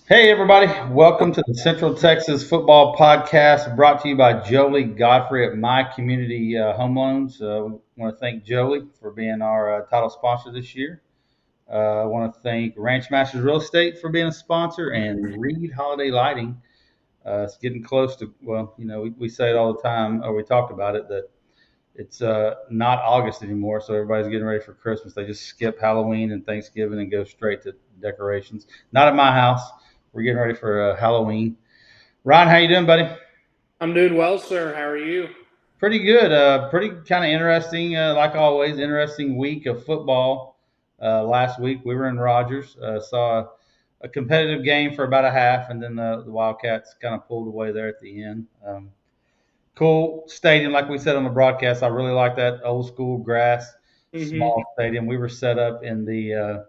Hey, everybody. Welcome to the Central Texas Football Podcast brought to you by Jolie Godfrey at My Community Home Loans. We want to thank Jolie for being our title sponsor this year. I want to thank Ranch Masters Real Estate for being a sponsor and Reed Holiday Lighting. It's getting close to, we say it all the time, or we talk about it, that it's not August anymore, so everybody's getting ready for Christmas. They just skip Halloween and Thanksgiving and go straight to decorations. Not at my house. We're getting ready for Halloween. Ron, how you doing, buddy? I'm doing well, sir. How are you? Pretty good. Pretty kind of interesting, like always, interesting week of football. Last week we were in Rogers, saw a competitive game for about a half, and then the Wildcats kind of pulled away there at the end. Cool stadium, like we said on the broadcast. I really like that old school grass, Mm-hmm. small stadium. We were set up in the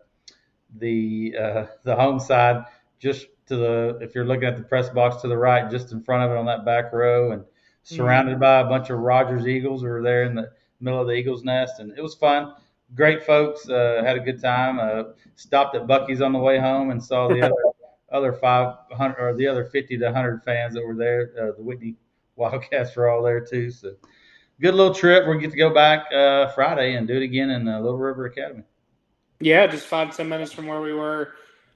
home side, just to the if you're looking at the press box to the right, just in front of it on that back row, and Mm-hmm. surrounded by a bunch of Rogers Eagles who were there in the middle of the Eagles nest, and it was fun. Great folks, had a good time. Stopped at Bucky's on the way home and saw the other 500 or the other 50 to 100 fans that were there. The Whitney Wildcats were all there too. So good little trip. We'll get to go back Friday and do it again in Little River Academy. Yeah, just 5 to 10 minutes from where we were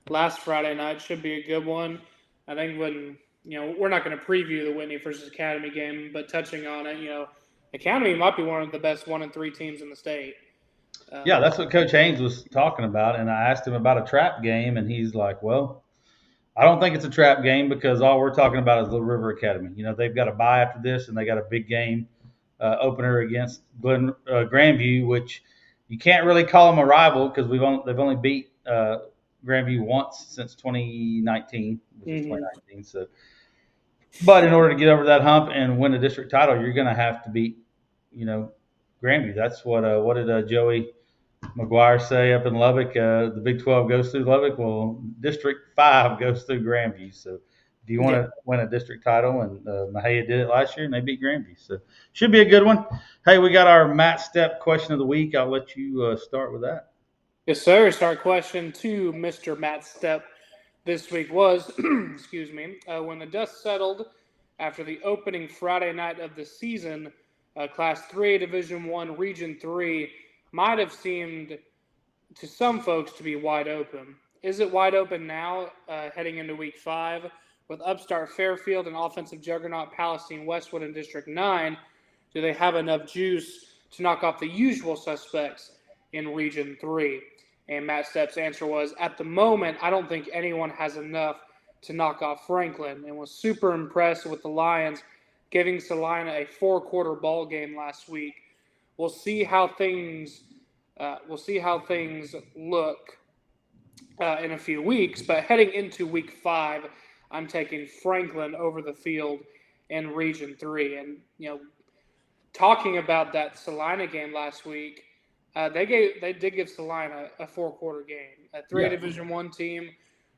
last Friday night. Should be a good one. I think we're not going to preview the Whitney versus Academy game, but touching on it, Academy might be one of the best 1-3 teams in the state. Yeah, Um, that's what Coach Haynes was talking about, and I asked him about a trap game, and he's like, "Well, I don't think it's a trap game because all we're talking about is Little River Academy. You know, they've got a bye after this, and they got a big game opener against Grandview, which you can't really call them a rival because they've only beat Grandview once since 2019, which was mhm. 2019. So, but in order to get over that hump and win a district title, you're going to have to beat, you know, Grandview. That's what did Joey McGuire say up in Lubbock? The Big 12 goes through Lubbock. Well, District 5 goes through Grandview. So if you want Yeah. to win a district title, and Mahia did it last year, and they beat Grandview. So should be a good one. Hey, we got our Matt Stepp question of the week. I'll let you start with that. Yes, sir. Start question to Mr. Matt Stepp this week was, excuse me, when the dust settled after the opening Friday night of the season, Class 3A Division 1 Region 3 might have seemed to some folks to be wide open. Is it wide open now, heading into Week 5, with upstart Fairfield and offensive juggernaut Palestine Westwood in District 9? Do they have enough juice to knock off the usual suspects in Region 3? And Matt Stepp's answer was, at the moment, I don't think anyone has enough to knock off Franklin, and was super impressed with the Lions giving Salina a four-quarter ball game last week. We'll see how things look in a few weeks. But heading into Week 5, I'm taking Franklin over the field in Region 3. And talking about that Salina game last week, they did give Salina a four-quarter game. A three Yeah, Division 1 team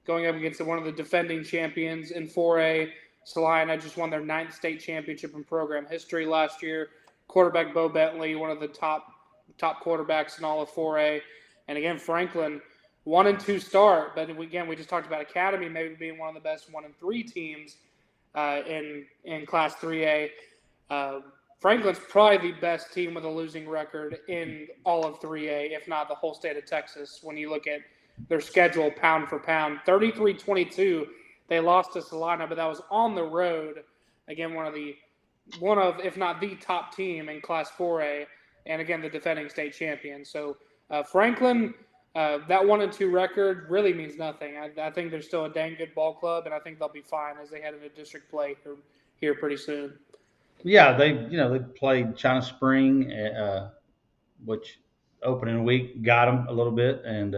going up against one of the defending champions in 4A. Salina just won their ninth state championship in program history last year. Quarterback Bo Bentley, one of the top quarterbacks in all of 4A. And again, Franklin, 1-2 start, but again, we just talked about Academy maybe being one of the best 1-3 teams in Class 3A. Uh, Franklin's probably the best team with a losing record in all of 3A, if not the whole state of Texas. When you look at their schedule pound for pound, 33-22, they lost to Salina, but that was on the road. Again, one of if not the top team in Class 4A, and again the defending state champion. So Franklin, that 1-2 record really means nothing. I think they're still a dang good ball club, and I think they'll be fine as they head into district play here pretty soon. yeah. They played China Spring, which opening week got them a little bit, and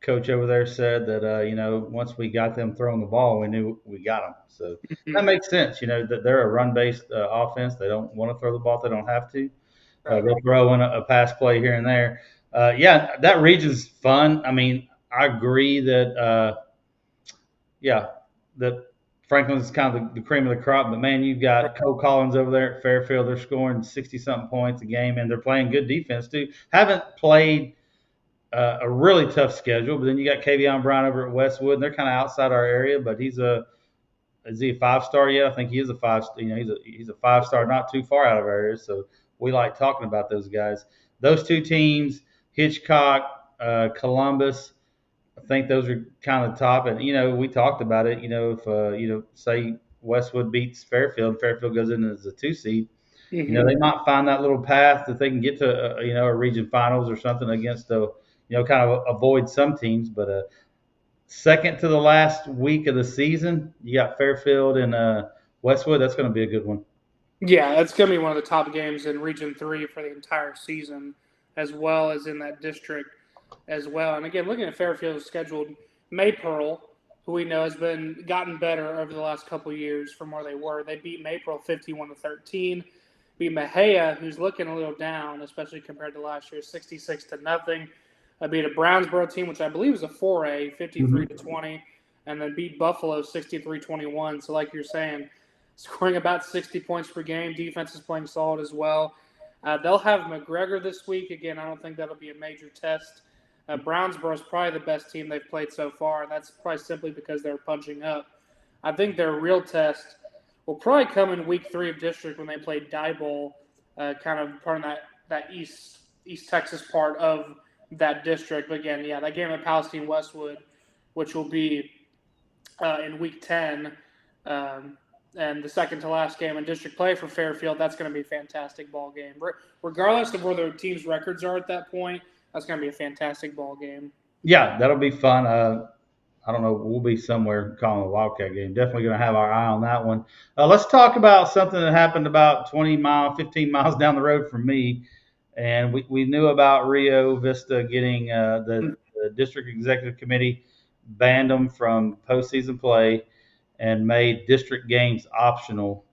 coach over there said that once we got them throwing the ball, we knew we got them. So that Mhm. makes sense. You know that they're a run-based offense. They don't want to throw the ball if they don't have to. Right. They'll throw in a pass play here and there. Yeah, that region's fun. I mean, I agree that yeah, that Franklin's kind of the cream of the crop. But man, you've got Cole Collins over there at Fairfield. They're scoring 60 something points a game, and they're playing good defense too. Haven't played a really tough schedule. But then you got Kavion Brown over at Westwood, and they're kind of outside our area. But is he a 5-star yet? I think he is a 5. He's a 5-star, not too far out of our area. So we like talking about those guys. Those two teams, Hitchcock, Columbus. I think those are kind of top. And we talked about it. If say Westwood beats Fairfield, and Fairfield goes in as a 2 seed. They might find that little path that they can get to, a region finals or something against kind of avoid some teams. But second to the last week of the season, you got Fairfield and Westwood. That's going to be a good one. Yeah, that's going to be one of the top games in Region 3 for the entire season, as well as in that district as well. And again, looking at Fairfield's scheduled, Maypearl, who we know has gotten better over the last couple of years from where they were. They beat Maypearl 51-13. Beat Mahia, who's looking a little down, especially compared to last year, 66-0. Beat a Brownsboro team, which I believe is a 4A, 53-20, and then beat Buffalo 63-21. So like you're saying, scoring about 60 points per game. Defense is playing solid as well. They'll have McGregor this week. Again, I don't think that'll be a major test. Brownsboro is probably the best team they've played so far, and that's probably simply because they're punching up. I think their real test will probably come in week 3 of district when they play Diboll, kind of part of that East Texas part of that district. But again, yeah, that game at Palestine Westwood, which will be in week 10, and the second to last game in district play for Fairfield, that's going to be a fantastic ball game. Regardless of where their team's records are at that point, that's going to be a fantastic ball game. Yeah, that'll be fun. I don't know. We'll be somewhere calling a Wildcat game. Definitely going to have our eye on that one. Let's talk about something that happened about 15 miles down the road from me. And we knew about Rio Vista getting the district executive committee banned them from postseason play and made district games optional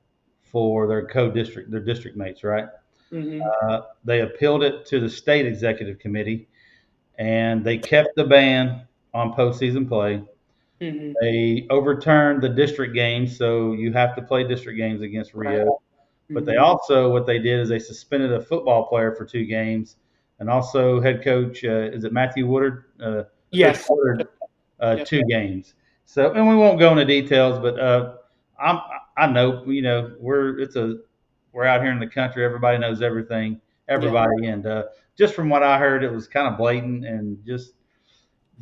for their district mates, right? They appealed it to the state executive committee, and they kept the ban on postseason play. They overturned the district games, so you have to play district games against Rio. Right. But they also, what they did is they suspended a football player for 2 games, and also head coach, is it Matthew Woodard? Yes. Coach Woodard, 2 games. So, and we won't go into details, but I know, we're out here in the country. Everybody knows everything, everybody, and just from what I heard, it was kind of blatant and just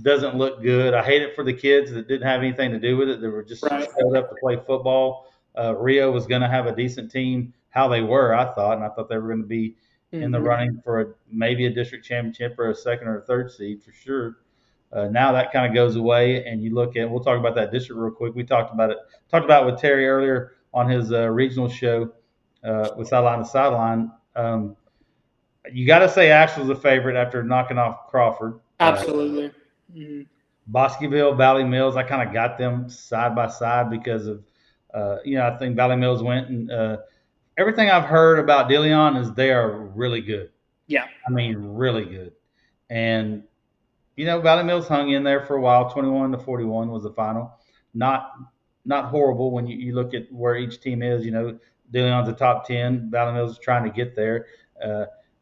doesn't look good. I hate it for the kids that didn't have anything to do with it. They were just showed up to play football. Rio was going to have a decent team. How they were, I thought they were going to be in the running for maybe a district championship or a 2nd or a 3rd seed for sure. Now that kind of goes away, and you look at. We'll talk about that district real quick. We talked about it with Terry earlier on his regional show with Sideline to Sideline. You got to say Asheville's a favorite after knocking off Crawford. Absolutely. Bosqueville, Valley Mills, I kind of got them side by side because of, I think Valley Mills went and everything I've heard about DeLeon is they are really good. Yeah. I mean, really good. And, Valley Mills hung in there for a while. 21-41 was the final. Not horrible when you look at where each team is. DeLeon's a top 10. Valley Mills is trying to get there.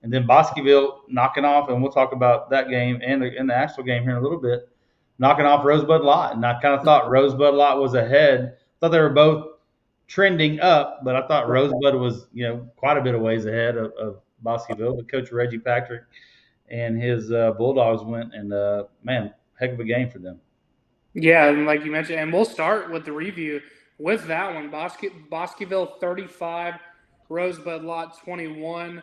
And then Bosqueville knocking off, and we'll talk about that game and the actual game here in a little bit, knocking off Rosebud Lot. And I kind of thought Rosebud Lot was ahead. I thought they were both trending up, but I thought Rosebud was, quite a bit of ways ahead of Bosqueville. But Coach Reggie Patrick and his Bulldogs went, and, man, heck of a game for them. Yeah, and like you mentioned, and we'll start with the review with that one. Bosqueville 35, Rosebud Lot 21.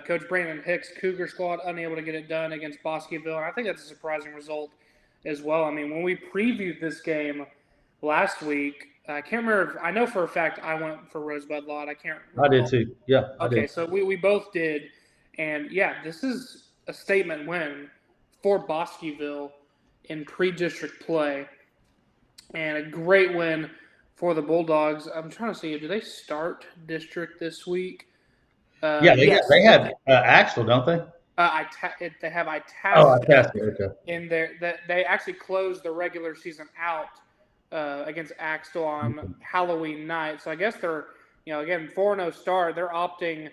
Coach Brandon Hicks, Cougar squad, unable to get it done against Bosqueville. And I think that's a surprising result as well. I mean, when we previewed this game last week, I can't remember. I know for a fact I went for Rosebud Lot. I can't recall. I did too. Yeah. Okay, so we both did. And, yeah, this is a statement win for Bosqueville in pre-district play. And a great win for the Bulldogs. I'm trying to see, do they start district this week? They have Axel, don't they? They have Itasca. Oh, Itasca, okay. In there, they actually closed the regular season out against Axel on Halloween night. So I guess they're, again, 4-0 start. They're opting,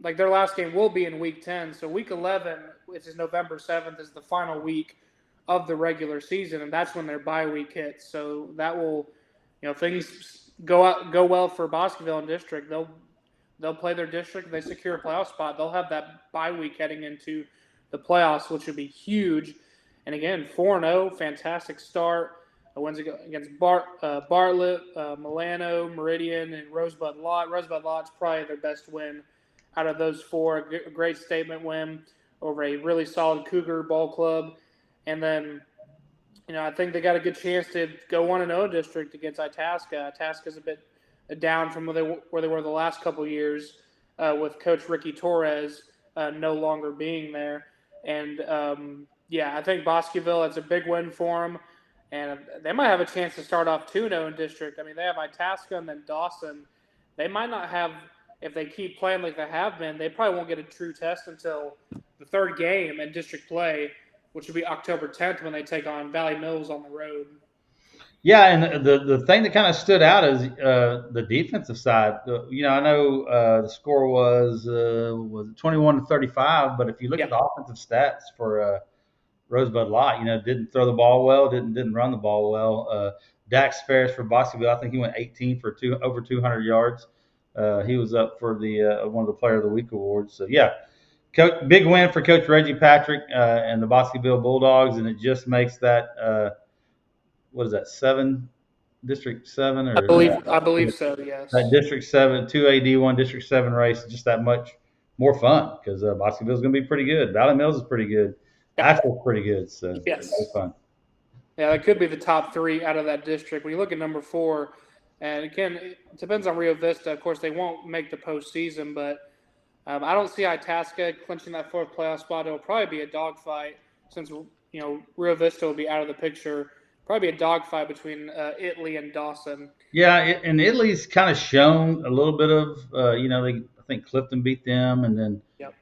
like their last game will be in week 10. So week 11, which is November 7th, is the final week of the regular season, and that's when their bye week hits. So that will, things go well for Bosqueville and district. They'll play their district. If they secure a playoff spot, they'll have that bye week heading into the playoffs, which would be huge. And again, 4-0, fantastic start. Wins against Bartlett, Milano, Meridian, and Rosebud Lodge. Rosebud Lodge probably their best win out of those four. A great statement win over a really solid Cougar ball club. And then, I think they got a good chance to go 1-0 district against Itasca. Itasca's a bit down from where they were the last couple of years with Coach Ricky Torres no longer being there. And, I think Bosqueville, it's a big win for them. And they might have a chance to start off 2-0 in district. I mean, they have Itasca and then Dawson. They might not have, if they keep playing like they have been, they probably won't get a true test until the third game in district play, which will be October 10th when they take on Valley Mills on the road. Yeah, and the thing that kind of stood out is the defensive side. I know the score was 21-35, but if you look at the offensive stats for Rosebud Lott, didn't throw the ball well, didn't run the ball well. Dax Ferris for Bosqueville, I think he went 18 for over 200 yards. He was up for the one of the Player of the Week awards. So yeah, big win for Coach Reggie Patrick and the Bosqueville Bulldogs, and it just makes that what is that, District 7 or I believe so. Yes. That District 7 2AD1 District 7 race just that much more fun because Bosqueville's going to be pretty good. Valley Mills is pretty good. Asheville's pretty good, so yes, it's fun. Yeah, that could be the top three out of that district. When you look at number 4, and again, it depends on Rio Vista. Of course, they won't make the postseason, but I don't see Itasca clinching that 4th playoff spot. It'll probably be a dogfight since Rio Vista will be out of the picture. Probably a dogfight between Italy and Dawson. Yeah, and Italy's kind of shown a little bit of I think Clifton beat them, and then I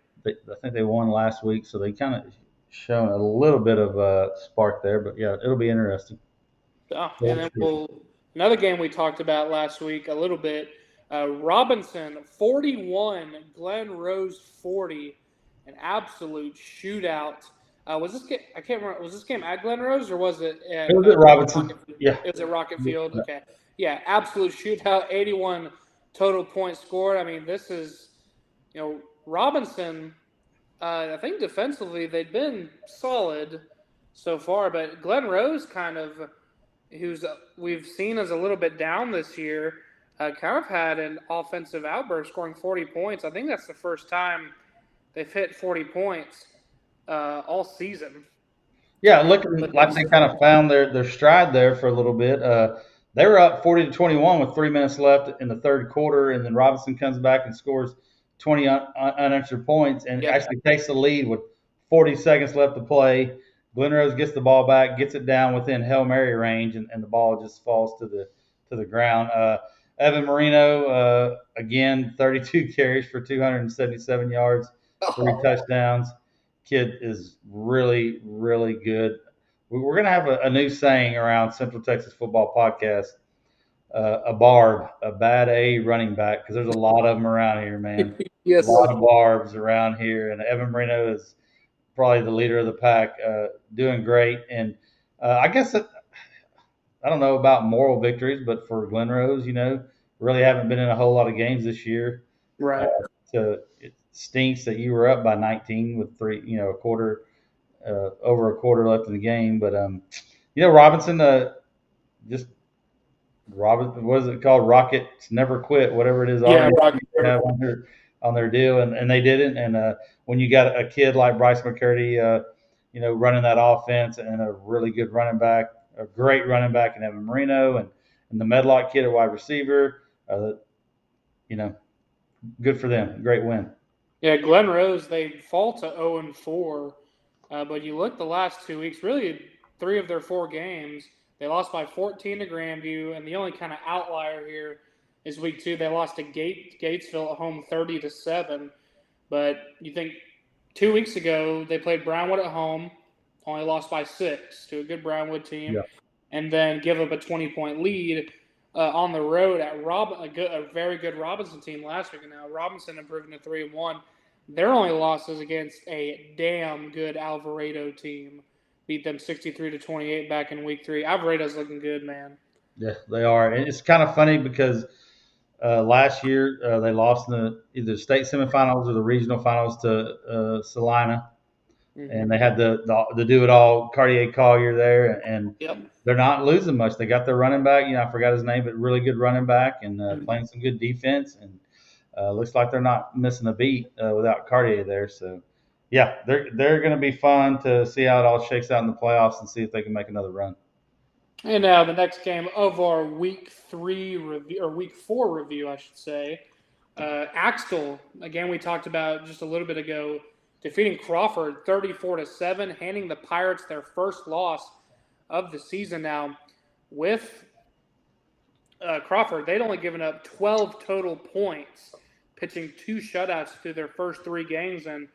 think they won last week, so they kind of shown a little bit of spark there. But yeah, it'll be interesting. And then another game we talked about last week a little bit. Robinson 41, Glen Rose 40, an absolute shootout. Was this game? I can't remember. Was this game at Glen Rose or was it? It was at Robinson. Yeah, it was at Rocket Field. Yeah. Okay, yeah, absolute shootout. 81 total points scored. I mean, this is, Robinson. I think defensively they've been solid so far, but Glen Rose kind of, we've seen as a little bit down this year, kind of had an offensive outburst, scoring 40 points. I think that's the first time they've hit 40 points all season. Yeah, looking like they kind of found their stride there for a little bit. They were up 40-21 with 3 minutes left in the third quarter, and then Robinson comes back and scores 20 unanswered points and actually takes the lead with 40 seconds left to play. Glen Rose gets the ball back, gets it down within Hail Mary range, and the ball just falls to the ground. Evan Marino, again, 32 carries for 277 yards, 3 touchdowns. Kid is really, really good. We're going to have a new saying around Central Texas Football Podcast, a barb, a bad A running back, because there's a lot of them around here, man. Yes. A lot of barbs around here, and Evan Marino is probably the leader of the pack, doing great. And I guess I don't know about moral victories, but for Glen Rose, really haven't been in a whole lot of games this year. Right. It stinks that you were up by 19 with a quarter, over a quarter left in the game. But Robinson, what is it called? Rockets never quit, whatever it is. Yeah, have on their deal, and they didn't. And when you got a kid like Bryce McCurdy, running that offense, and a really good running back, a great running back in Evan Marino, and the Medlock kid at wide receiver, good for them. Great win. Yeah, Glen Rose, they fall to 0-4, but you look the last 2 weeks, really 3 of their 4 games, they lost by 14 to Grandview, and the only kind of outlier here is week 2. They lost to Gatesville at home 30-7. But you think 2 weeks ago they played Brownwood at home, only lost by 6 to a good Brownwood team, and then give up a 20-point lead on the road at a very good Robinson team last week. And now Robinson improving to 3-1. Their only losses against a damn good Alvarado team. Beat them 63-28 back in week 3. Alvarado's looking good, man. Yeah, they are. And it's kind of funny because last year they lost in either state semifinals or the regional finals to Salina, and they had the do it all Cartier Collier there, and Yep. they're not losing much. They got their running back. I forgot his name, but really good running back and playing some good defense, and looks like they're not missing a beat without Cartier there. So, yeah, they're going to be fun to see how it all shakes out in the playoffs and see if they can make another run. And now the next game of our week 3 review, or week 4 review, I should say. Axtell, again, we talked about just a little bit ago, defeating Crawford 34-7, handing the Pirates their first loss of the season. Now, with Crawford, they'd only given up 12 total points, pitching 2 shutouts through their first 3 games. And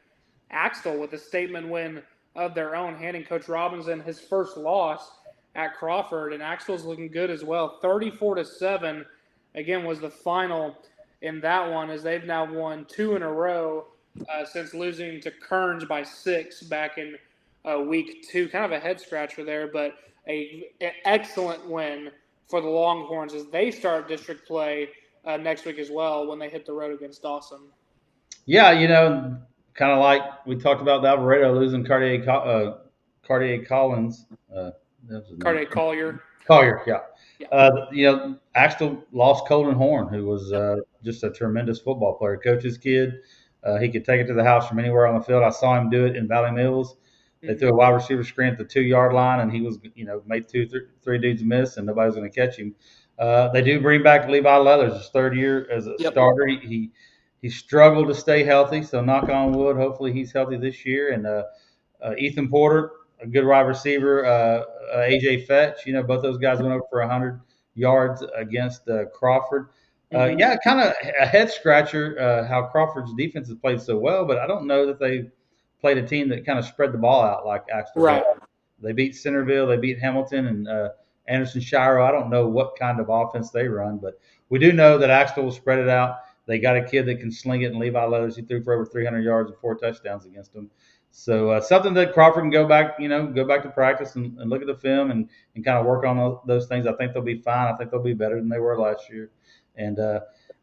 Axtell, with a statement win of their own, handing Coach Robinson his first loss at Crawford. And Axtell's looking good as well. 34-7, again, was the final in that one, as they've now won 2 in a row since losing to Kearns by 6 back in week 2. Kind of a head scratcher there, but an excellent win for the Longhorns as they start district play next week as well when they hit the road against Dawson. Yeah, kind of like we talked about the Alvarado losing Cartier Collins. Cartier Collier. Collier, yeah. Yeah. Axtell lost Colton Horn, who was just a tremendous football player. Coach's kid. He could take it to the house from anywhere on the field. I saw him do it in Valley Mills. They threw a wide receiver screen at the 2-yard line, and he was, made three dudes miss, and nobody was going to catch him. They do bring back Levi Leathers, his 3rd year as a starter. He struggled to stay healthy, so knock on wood. Hopefully he's healthy this year. And Ethan Porter, a good wide receiver. AJ Fetch, both those guys went over for 100 yards against Crawford. Yeah, kind of a head scratcher how Crawford's defense has played so well, but I don't know that they played a team that kind of spread the ball out like Axtell. Right. They beat Centerville, they beat Hamilton, and Anderson Shiro. I don't know what kind of offense they run, but we do know that Axtell will spread it out. They got a kid that can sling it, and Levi Leathers. He threw for over 300 yards and 4 touchdowns against them. So something that Crawford can go back to practice and look at the film and kind of work on those things. I think they'll be fine. I think they'll be better than they were last year. And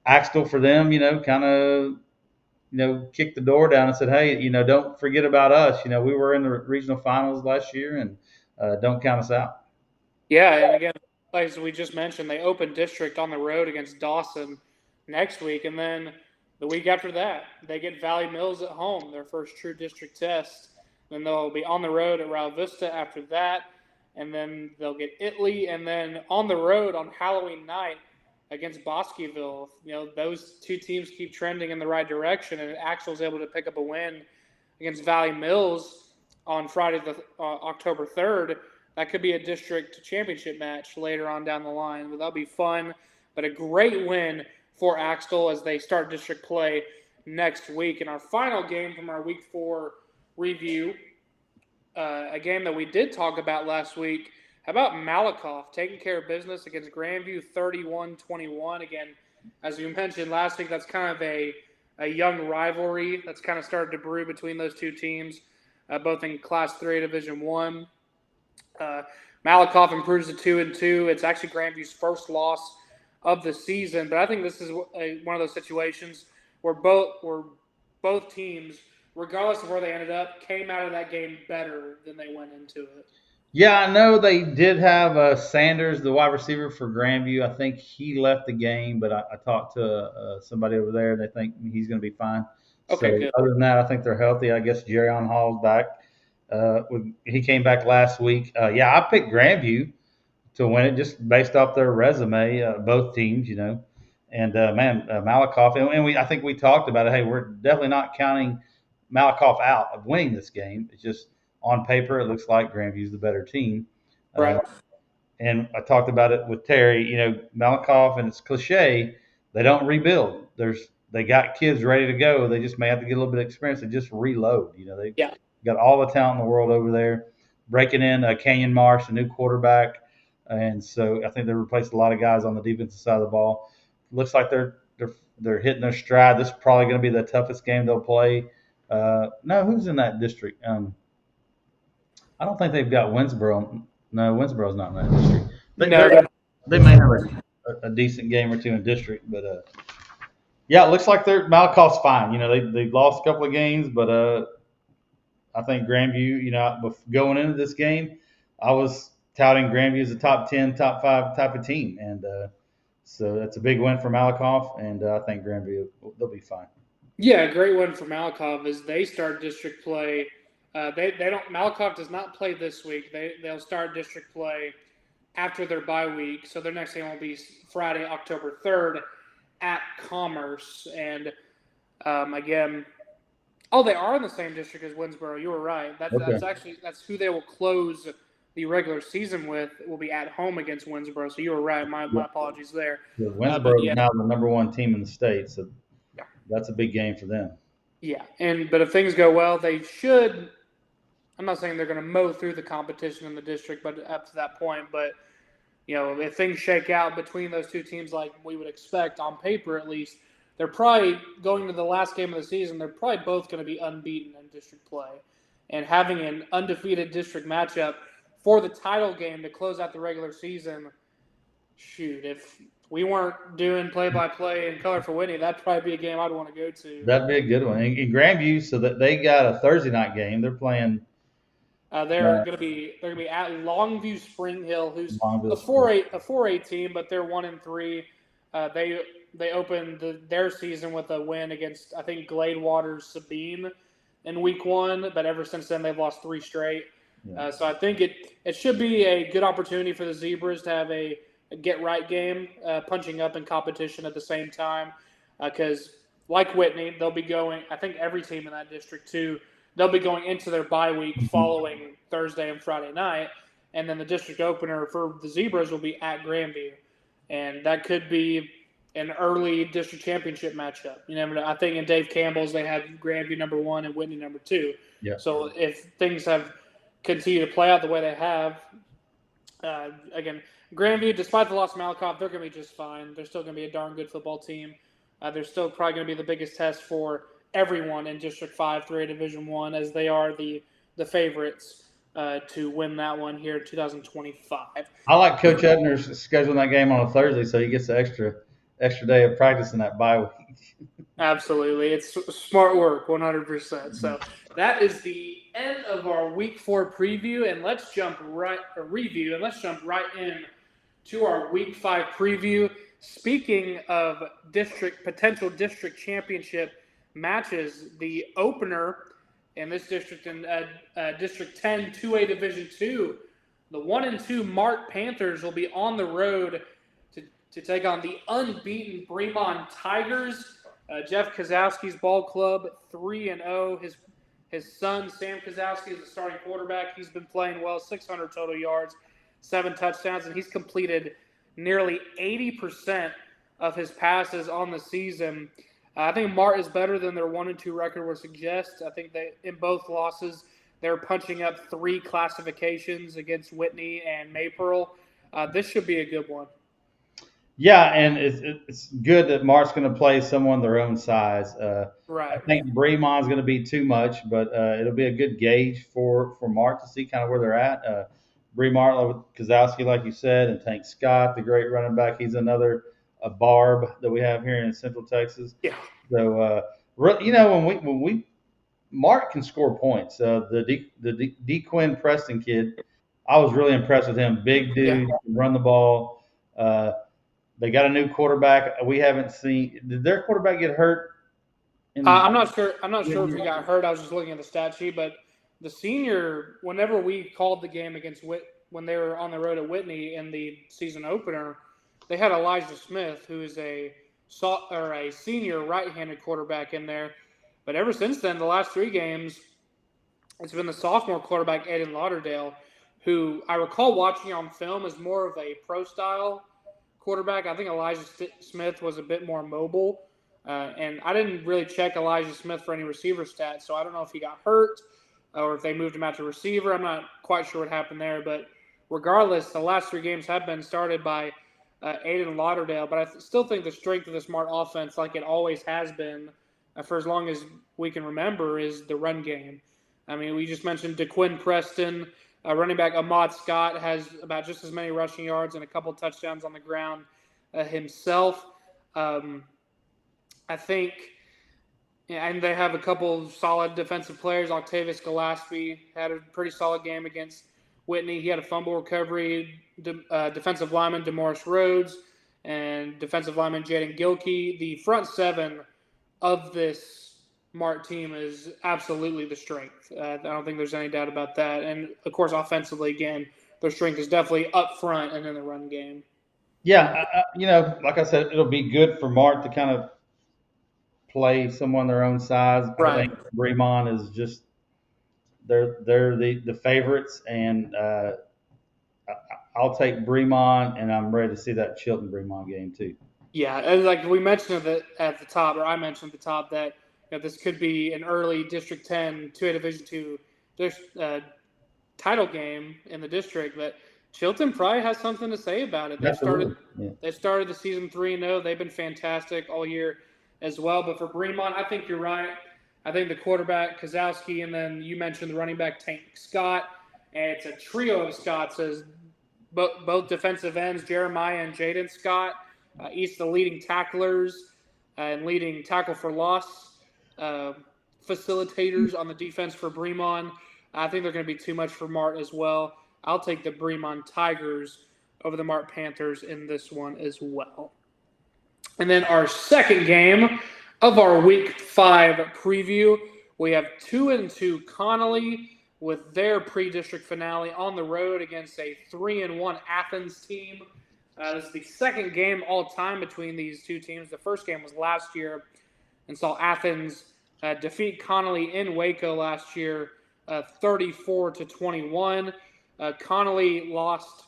Axtell for them, kind of, kicked the door down and said, hey, don't forget about us. We were in the regional finals last year, and don't count us out. Yeah, and again, like as we just mentioned, they open district on the road against Dawson next week, and then the week after that, they get Valley Mills at home, their first true district test. Then they'll be on the road at Rio Vista after that, and then they'll get Italy, and then on the road on Halloween night against Bosqueville. Those 2 teams keep trending in the right direction, and Axel's able to pick up a win against Valley Mills on Friday, October 3rd. That could be a district championship match later on down the line, but that'll be fun. But a great win for Axtell as they start district play next week. And our final game from our week 4 review, a game that we did talk about last week. How about Malakoff taking care of business against Grandview 31-21? Again, as you mentioned last week, that's kind of a young rivalry that's kind of started to brew between those 2 teams, both in Class 3 Division 1. Malakoff improves to 2-2. It's actually Grandview's first loss of the season, but I think this is one of those situations where both teams, regardless of where they ended up, came out of that game better than they went into it. Yeah, I know they did have Sanders, the wide receiver for Grandview. I think he left the game, but I talked to somebody over there, and they think he's going to be fine. Okay, So good. other than that, I think they're healthy. I guess Jerrion Hall's back. He came back last week. Yeah, I picked Grandview to win it just based off their resume, both teams, And Malakoff, and I think we talked about it. Hey, we're definitely not counting Malakoff out of winning this game. It's just on paper, it looks like Grandview's the better team. Right. And I talked about it with Terry. Malakoff, and it's cliche, they don't rebuild. They got kids ready to go. They just may have to get a little bit of experience and just reload. They got all the talent in the world over there. Breaking in Canyon Marsh, a new quarterback. And so I think they replaced a lot of guys on the defensive side of the ball. Looks like they're hitting their stride. This is probably going to be the toughest game they'll play No, who's in that district? I don't think they've got Winsboro. No, Winsboro's not in that district. No, They may have a decent game or two in district, but yeah, it looks like Malakoff's fine. They lost a couple of games, but I think Grandview. Going into this game, I was touting Grandview as a top 10, top 5 type of team, and so that's a big win for Malakoff, and I think Grandview they'll be fine. yeah, a great one for Malakoff is they start district play. They don't. Malakoff does not play this week. They'll start district play after their bye week. So their next game will be Friday, October 3rd at Commerce. And again, they are in the same district as Winsboro. You were right. That's who they will close the regular season with. It will be at home against Winsboro. So you were right. My apologies there. Yeah, Winsboro is now the number 1 team in the state, so that's a big game for them. Yeah, but if things go well, they should. I'm not saying they're going to mow through the competition in the district, but up to that point. But if things shake out between those two teams like we would expect on paper, at least, they're probably going to the last game of the season. They're probably both going to be unbeaten in district play, and having an undefeated district matchup for the title game to close out the regular season. Shoot, if we weren't doing play-by-play in color for Whitney, that'd probably be a game I'd want to go to. That'd be a good one. In Grandview, so that they got a Thursday night game. They're playing. They're going to be at Longview Spring Hill, who's a 4A team, but they're 1-3. They opened their season with a win against I think Gladewater's Sabine in week 1, but ever since then they've lost 3 straight. Yeah. So I think it should be a good opportunity for the Zebras to have a get right game, punching up in competition at the same time, because like Whitney, they'll be going. I think every team in that district too. They'll be going into their bye week following Thursday and Friday night, and then the district opener for the Zebras will be at Grandview, and that could be an early district championship matchup. I think in Dave Campbell's they had Grandview number 1 and Whitney number 2. Yeah. So if things have continued to play out the way they have, again, Grandview, despite the loss of Malakoff, they're going to be just fine. They're still going to be a darn good football team. They're still probably going to be the biggest test for everyone in District 5, 3A Division 1, as they are the favorites to win that one here in 2025. I like Coach Ebner's scheduling that game on a Thursday, so he gets the extra day of practice in that bye week. Absolutely. It's smart work, 100%. So that is the end of our Week 4 preview, and let's jump right in to our Week 5 preview. Speaking of potential district championship matches, the opener in this district in District 10, 2A Division 2, the 1-2 Mart Panthers will be on the road to take on the unbeaten Bremond Tigers. Jeff Kozowski's ball club, 3-0. His son, Sam Kozowski, is the starting quarterback. He's been playing well, 600 total yards, 7 touchdowns, and he's completed nearly 80% of his passes on the season. I think Mart is better than their 1-2 record would suggest. I think in both losses, they're punching up 3 classifications against Whitney and Maypearl. This should be a good one. Yeah, and it's good that Mart's going to play someone their own size. Right. I think Bremon's going to be too much, but it'll be a good gauge for Mart to see kind of where they're at. Bremont, Kozowski, like you said, and Tank Scott, the great running back. He's another barb that we have here in Central Texas. Yeah. So when we Mart can score points. The DeQuinn Preston kid, I was really impressed with him. Big dude, run the ball. They got a new quarterback. We haven't seen. Did their quarterback get hurt? I'm not sure. I'm not sure if he got hurt. I was just looking at the stat sheet, but the senior, whenever we called the game against when they were on the road at Whitney in the season opener, they had Elijah Smith, who is a senior right-handed quarterback in there. But ever since then, the last 3 games, it's been the sophomore quarterback, Aiden Lauderdale, who I recall watching on film as more of a pro-style quarterback. I think Elijah Smith was a bit more mobile. And I didn't really check Elijah Smith for any receiver stats, so I don't know if he got hurt or if they moved him out to receiver. I'm not quite sure what happened there. But regardless, the last 3 games have been started by Aiden Lauderdale. But I still think the strength of the Smart offense, like it always has been, for as long as we can remember is the run game. I mean, we just mentioned DeQuinn Preston. Running back Ahmad Scott has about just as many rushing yards and a couple touchdowns on the ground himself. I think, and they have a couple solid defensive players. Octavius Gillespie had a pretty solid game against Whitney. He had a fumble recovery. Defensive lineman DeMaurice Rhodes and defensive lineman Jaden Gilkey. The front seven of this Mart team is absolutely the strength. I don't think there's any doubt about that. And, of course, offensively, again, their strength is definitely up front and in the run game. Yeah, like I said, it'll be good for Mart to kind of play someone their own size. I Right. think Bremont is just they're the favorites, and I'll take Bremont, and I'm ready to see that Chilton Bremont game too. Yeah, and like we mentioned at the top, or I mentioned at the top that this could be an early District 10 2A Division II title game in the district. That Chilton probably has something to say about it. They started the season 3-0. They've been fantastic all year as well. But for Bremont, I think you're right. I think the quarterback Kozowski, and then you mentioned the running back Tank Scott, and it's a trio of Scotts as both defensive ends, Jeremiah and Jaden Scott. Each the leading tacklers and leading tackle for loss facilitators on the defense for Bremont. I think they're going to be too much for Mart as well. I'll take the Bremont Tigers over the Mart Panthers in this one as well. And then our second game of our Week 5 preview, we have 2-2 Connolly with their pre-district finale on the road against a 3-1 Athens team. This is the second game all time between these two teams. The first game was last year and saw Athens defeat Connolly in Waco last year 34-21. Connolly lost,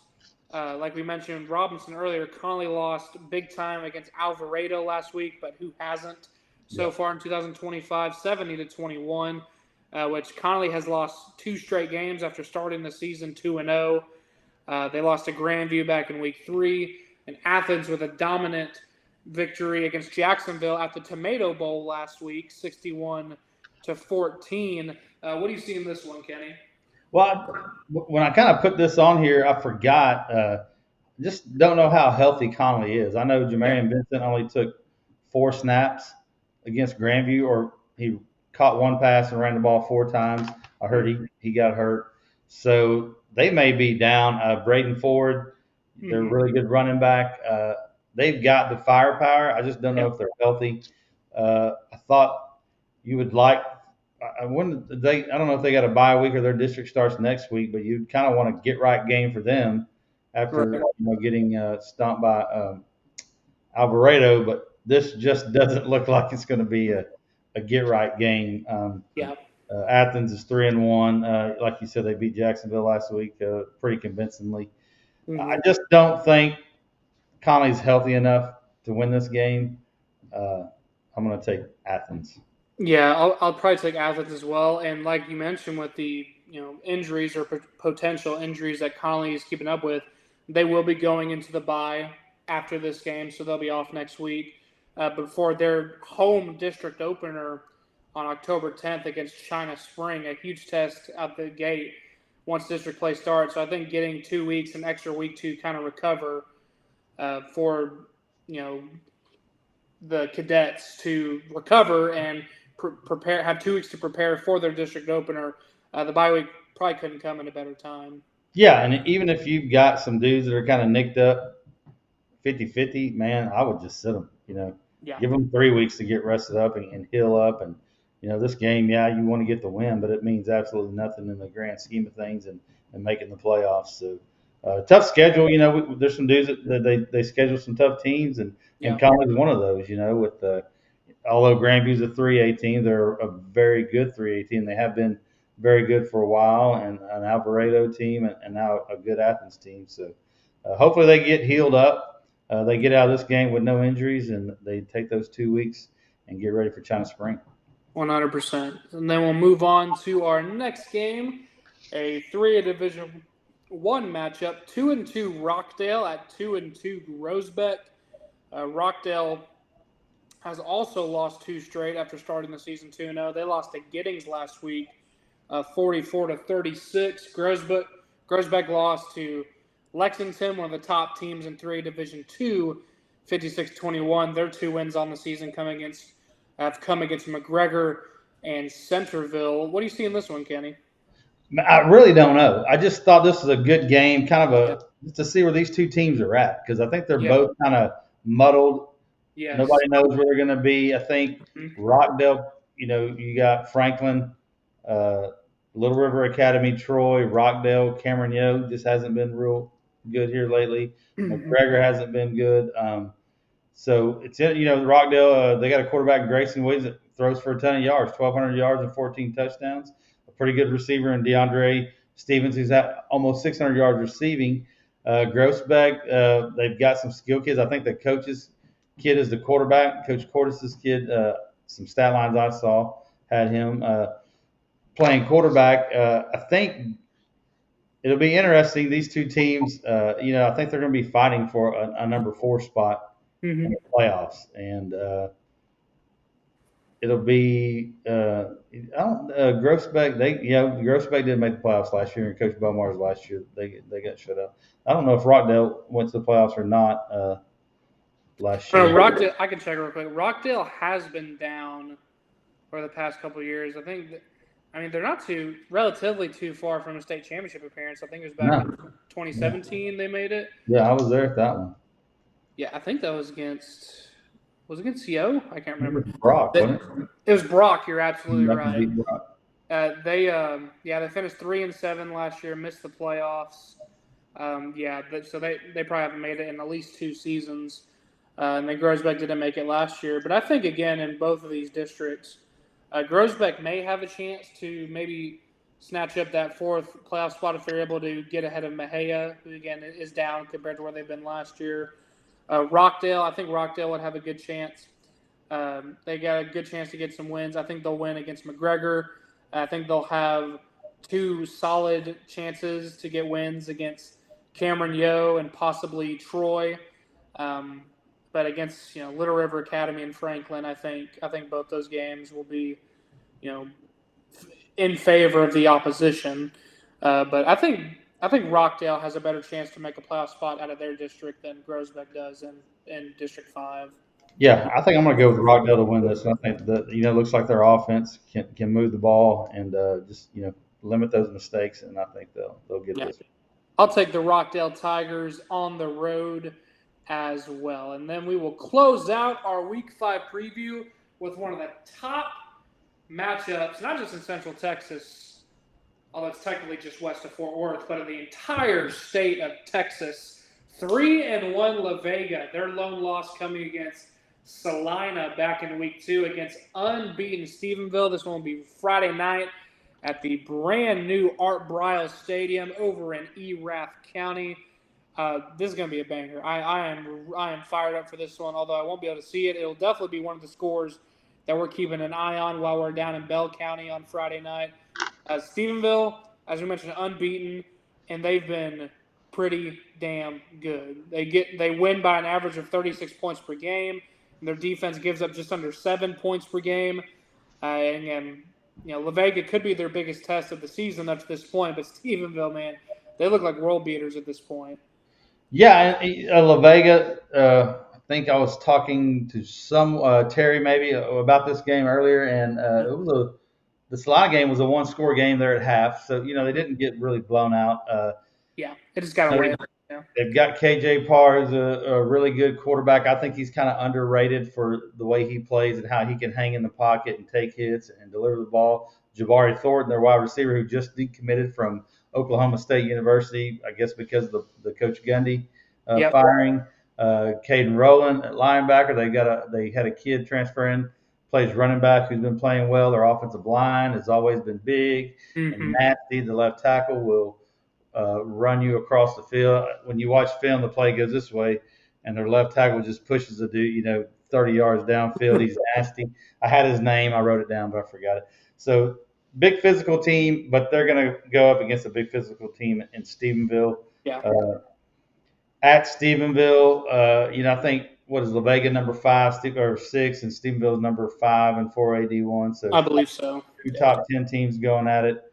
like we mentioned Robinson earlier, Connolly lost big time against Alvarado last week, but who hasn't so far in 2025, 70-21, which Connolly has lost 2 straight games after starting the season 2-0. They lost to Grandview back in Week 3, and Athens with a dominant victory against Jacksonville at the Tomato Bowl last week, 61-14. What do you see in this one, Kenny? Well, when I kind of put this on here, I forgot. Just don't know how healthy Connolly is. I know Jamarian Vincent only took 4 snaps against Grandview, or he caught 1 pass and ran the ball 4 times. I heard he got hurt. So they may be down. Braden Ford, they're a really good running back. They've got the firepower. I just don't know if they're healthy. I thought you would like. I don't know if they got a bye week or their district starts next week, but you kind of want a get right game for them after getting stomped by Alvarado. But this just doesn't look like it's going to be a get right game. Athens is 3-1. Like you said, they beat Jacksonville last week pretty convincingly. I just don't think Connolly's healthy enough to win this game. I'm going to take Athens. Yeah, I'll probably take Athens as well. And like you mentioned, with the injuries or potential injuries that Connolly is keeping up with, they will be going into the bye after this game, so they'll be off next week before their home district opener on October 10th against China Spring, a huge test out the gate once district play starts. So I think getting 2 weeks, an extra week to kind of recover for the cadets to recover and prepare, have 2 weeks to prepare for their district opener. The bye week probably couldn't come at a better time. Yeah, and even if you've got some dudes that are kind of nicked up 50-50, man, I would just sit them. Give them 3 weeks to get rested up and heal up. And this game, you want to get the win, but it means absolutely nothing in the grand scheme of things and making the playoffs. So tough schedule. There's some dudes that they schedule some tough teams, and Connolly's one of those. With although Grandview's a 3A team, they're a very good 3A team. They have been very good for a while, and an Alvarado team, and now a good Athens team. So hopefully they get healed up. They get out of this game with no injuries, and they take those 2 weeks and get ready for China Spring. 100%. And then we'll move on to our next game, a 3A Division I matchup, 2-2 Rockdale at 2-2 Groesbeck. Rockdale has also lost 2 straight after starting the season 2-0. They lost to Giddings last week, 44-36. Groesbeck lost to Lexington, one of the top teams in 3A Division II, 56-21. Their 2 wins on the season have come against McGregor and Centerville. What do you see in this one, Kenny? I really don't know. I just thought this was a good game, kind of Yeah. just to see where these two teams are at, because I think they're Yeah. both kind of muddled. Yes. Nobody knows where they're going to be. I think Mhm. Rockdale, you got Franklin, uh, Little River Academy, Troy, Rockdale, Cameron Yo just hasn't been real good here lately. Mhm. McGregor hasn't been good. So it's Rockdale. They got a quarterback, Grayson Williams, that throws for a ton of yards, 1,200 yards and 14 touchdowns. A pretty good receiver in DeAndre Stevens, who's at almost 600 yards receiving. Grossbeck, they've got some skill kids. I think the coach's kid is the quarterback. Coach Cortis's kid. Some stat lines I saw had him playing quarterback. I think it'll be interesting. These two teams, I think they're going to be fighting for a number 4 spot in Mhm. the playoffs, and it'll be I don't Grossbeck. Grossbeck didn't make the playoffs last year, and Coach Bomar's last year they got shut out. I don't know if Rockdale went to the playoffs or not last year. Rockdale, I can check real quick. Rockdale has been down for the past couple of years. They're not relatively too far from a state championship appearance. I think it was back in No, 2017 they made it. yeah, I was there at that one. Yeah, I think that was against CO. I can't It remember. was Brock, wasn't It was Brock. You're absolutely it? right. Beat Brock. They finished 3-7 last year, missed the playoffs. So they probably haven't made it in at least 2 seasons. And then Groesbeck didn't make it last year. But I think, again, in both of these districts, Groesbeck may have a chance to maybe snatch up that 4th playoff spot if they're able to get ahead of Mejia, who, again, is down compared to where they've been last year. Rockdale, I think Rockdale would have a good chance. They got a good chance to get some wins. I think they'll win against McGregor. I think they'll have 2 solid chances to get wins against Cameron Yo and possibly Troy. But against Little River Academy and Franklin, I think both those games will be in favor of the opposition. But I think Rockdale has a better chance to make a playoff spot out of their district than Groesbeck does in District 5. Yeah, I think I'm going to go with Rockdale to win this. I think that it looks like their offense can move the ball and just limit those mistakes, and I think they'll get this. I'll take the Rockdale Tigers on the road as well. And then we will close out our Week 5 preview with one of the top matchups, not just in Central Texas, although it's technically just west of Fort Worth, but in the entire state of Texas. 3-1 La Vega, their lone loss coming against Salina back in Week 2 against unbeaten Stephenville. This one will be Friday night at the brand new Art Briles Stadium over in Erath County. This is going to be a banger. I am fired up for this one, although I won't be able to see it. It'll definitely be one of the scores that we're keeping an eye on while we're down in Bell County on Friday night. Stephenville, as we mentioned, unbeaten, and they've been pretty damn good. They win by an average of 36 points per game, and their defense gives up just under 7 points per game. La Vega could be their biggest test of the season up to this point, but Stephenville, man, they look like world beaters at this point. Yeah, and La Vega. I think I was talking to some Terry maybe about this game earlier, and the Sly game was a 1-score game there at half, so they didn't get really blown out. It just got away. They've got KJ Parr, who's a really good quarterback. I think he's kind of underrated for the way he plays and how he can hang in the pocket and take hits and deliver the ball. Jabari Thornton, their wide receiver, who just decommitted from Oklahoma State University, I guess because of the Coach Gundy firing. Caden Rowland at linebacker. They had a kid transfer in, plays running back, who's been playing well. Their offensive line has always been big and nasty. The left tackle will run you across the field. When you watch film, the play goes this way, and their left tackle just pushes the dude, 30 yards downfield. He's nasty. I had his name. I wrote it down, but I forgot it. So big physical team, but they're going to go up against a big physical team in Stephenville. Yeah. At Stephenville, I think what is La Vega number 5 or 6, and Stephenville's number 5 and 4A D1. So I believe so. two top 10 teams going at it.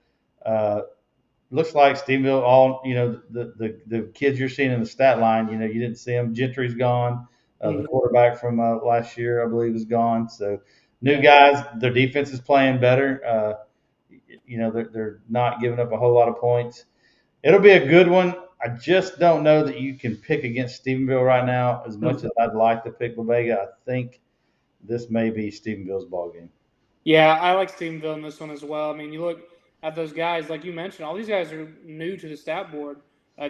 Looks like Stephenville, all the kids you're seeing in the stat line, you didn't see them. Gentry's gone. The quarterback from last year, I believe, is gone. So new guys, their defense is playing better. They're not giving up a whole lot of points. It'll be a good one. I just don't know that you can pick against Stephenville right now as much as I'd like to pick La Vega. I think this may be Stephenville's ball game. Yeah, I like Stephenville in this one as well. I mean, you look at those guys, like you mentioned, all these guys are new to the stat board.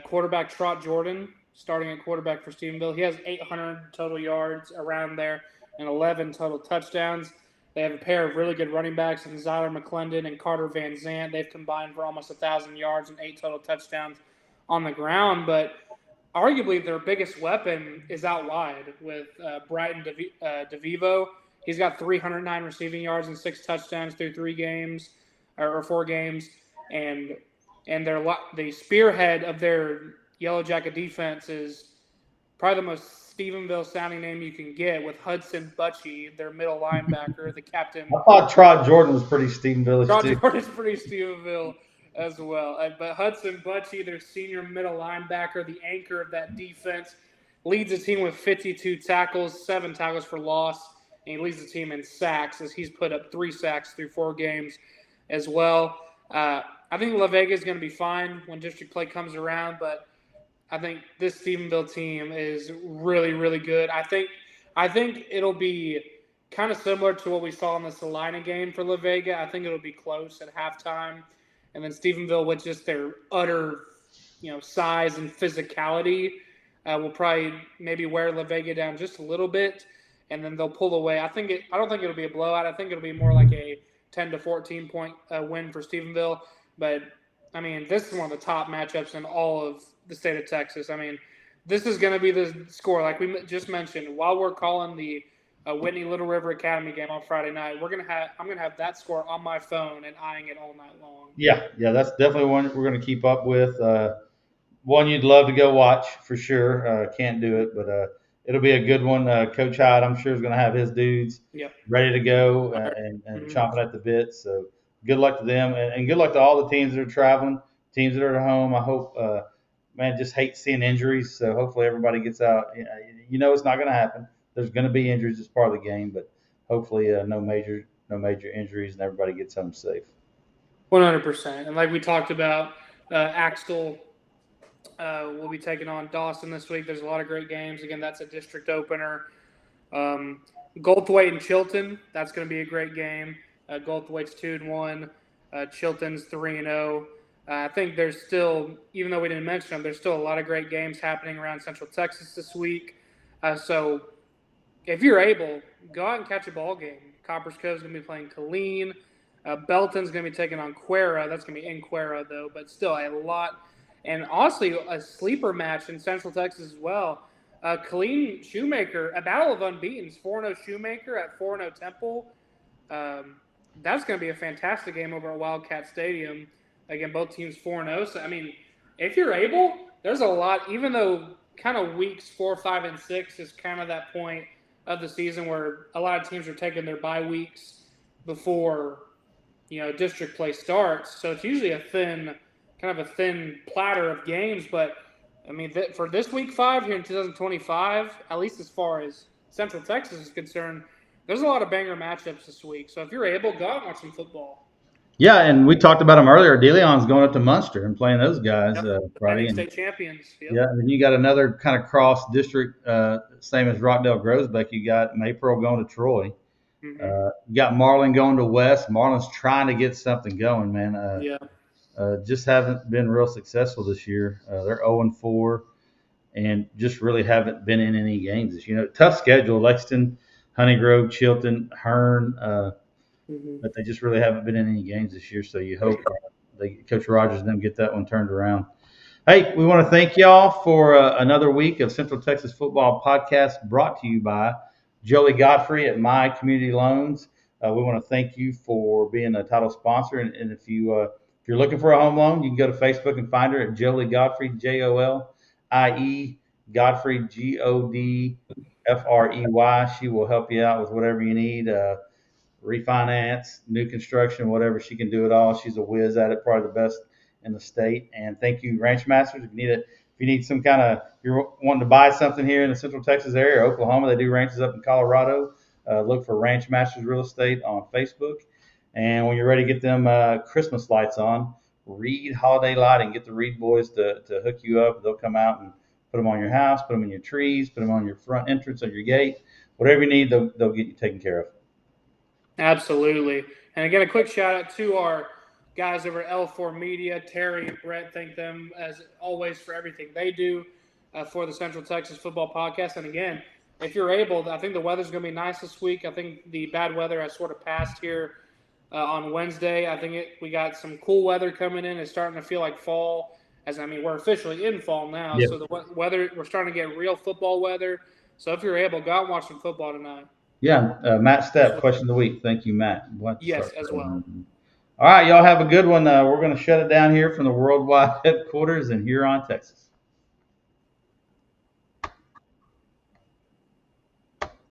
Quarterback Trot Jordan, starting at quarterback for Stephenville. He has 800 total yards around there and 11 total touchdowns. They have a pair of really good running backs in Zyler McClendon and Carter Van Zant. They've combined for almost 1,000 yards and 8 total touchdowns on the ground. But arguably their biggest weapon is out wide with Brighton DeVivo. He's got 309 receiving yards and 6 touchdowns through 3 games or 4 games, and the spearhead of their Yellow Jacket defense is probably the most Stephenville sounding name you can get, with Hudson Butchie, their middle linebacker, the captain. I thought Trot Jordan was pretty Stephenville. Trot Jordan's pretty Stephenville as well, but Hudson Butchie, their senior middle linebacker, the anchor of that defense, leads the team with 52 tackles, 7 tackles for loss. And he leads the team in sacks as he's put up 3 sacks through 4 games as well. I think La Vega is going to be fine when district play comes around, but I think this Stephenville team is really, really good. I think it'll be kind of similar to what we saw in the Salina game for La Vega. I think it'll be close at halftime, and then Stephenville, with just their utter, size and physicality, will probably maybe wear La Vega down just a little bit. And then they'll pull away. I don't think it'll be a blowout. I think it'll be more like a 10 to 14 point win for Stephenville. But I mean, this is one of the top matchups in all of the state of Texas. I mean, this is going to be the score, like we just mentioned. While we're calling the Whitney Little River Academy game on Friday night, I'm gonna have that score on my phone and eyeing it all night long. Yeah, that's definitely one we're going to keep up with. One you'd love to go watch for sure. Can't do it, but it'll be a good one. Coach Hyde, I'm sure, is going to have his dudes ready to go and chomping at the bit. So good luck to them, and good luck to all the teams that are traveling, teams that are at home. I hope, just hate seeing injuries. So hopefully everybody gets out. It's not going to happen. There's going to be injuries as part of the game, but hopefully no major injuries and everybody gets home safe. 100%. And like we talked about, Axtell we'll be taking on Dawson this week. There's a lot of great games. Again, that's a district opener. Goldthwaite and Chilton, that's going to be a great game. Goldthwaite's 2-1. Chilton's 3-0. I think there's still, even though we didn't mention them, there's still a lot of great games happening around Central Texas this week. So if you're able, go out and catch a ball game. Copper's Cove's going to be playing Killeen. Belton's going to be taking on Quera. That's going to be in Quera, though, but still a lot. And honestly, a sleeper match in Central Texas as well. Killeen Shoemaker, a battle of unbeatens. 4-0 Shoemaker at 4-0 Temple. That's going to be a fantastic game over at Wildcat Stadium. Again, both teams 4-0. So, I mean, if you're able, there's a lot, even though kind of weeks 4, 5, and 6 is kind of that point of the season where a lot of teams are taking their bye weeks before, district play starts. So it's usually a thin platter of games. But, I mean, for this week 5 here in 2025, at least as far as Central Texas is concerned, there's a lot of banger matchups this week. So if you're able, go out and watch some football. Yeah, and we talked about them earlier. DeLeon's going up to Munster and playing those guys Friday. State champions. Yep. Yeah, and then you got another kind of cross district, same as Rockdale Groesbeck. You got Maypearl going to Troy. Mm-hmm. You got Marlin going to West. Marlin's trying to get something going, man. Just haven't been real successful this year. They're 0-4 and just really haven't been in any games this year. Tough schedule: Lexington, Honeygrove, Chilton, Hearn. But they just really haven't been in any games this year. So you hope Coach Rogers and them get that one turned around. Hey, we want to thank y'all for another week of Central Texas Football Podcast brought to you by Jolie Godfrey at My Community Loans. We want to thank you for being a title sponsor. And if you're looking for a home loan, you can go to Facebook and find her at Jolie Godfrey, JolieGodfrey. Godfrey, Godfrey. She will help you out with whatever you need. Refinance, new construction, whatever. She can do it all. She's a whiz at it, probably the best in the state. And thank you, Ranch Masters. If you need some kind of, if you're wanting to buy something here in the Central Texas area, or Oklahoma, they do ranches up in Colorado. Look for Ranch Masters Real Estate on Facebook. And when you're ready to get them Christmas lights on, Reed Holiday Lighting. Get the Reed boys to hook you up. They'll come out and put them on your house, put them in your trees, put them on your front entrance of your gate. Whatever you need, they'll get you taken care of. Absolutely. And again, a quick shout out to our guys over at L4 Media, Terry and Brett. Thank them as always for everything they do for the Central Texas Football Podcast. And again, if you're able, I think the weather's going to be nice this week. I think the bad weather has sort of passed here on Wednesday. I think we got some cool weather coming in. It's starting to feel like fall. We're officially in fall now. Yep. So the weather, we're starting to get real football weather. So if you're able, go out and watch some football tonight. Yeah, Matt Stepp, question of the week. Thank you, Matt. Yes, as well. All right, y'all have a good one. We're going to shut it down here from the worldwide headquarters in Huron, Texas.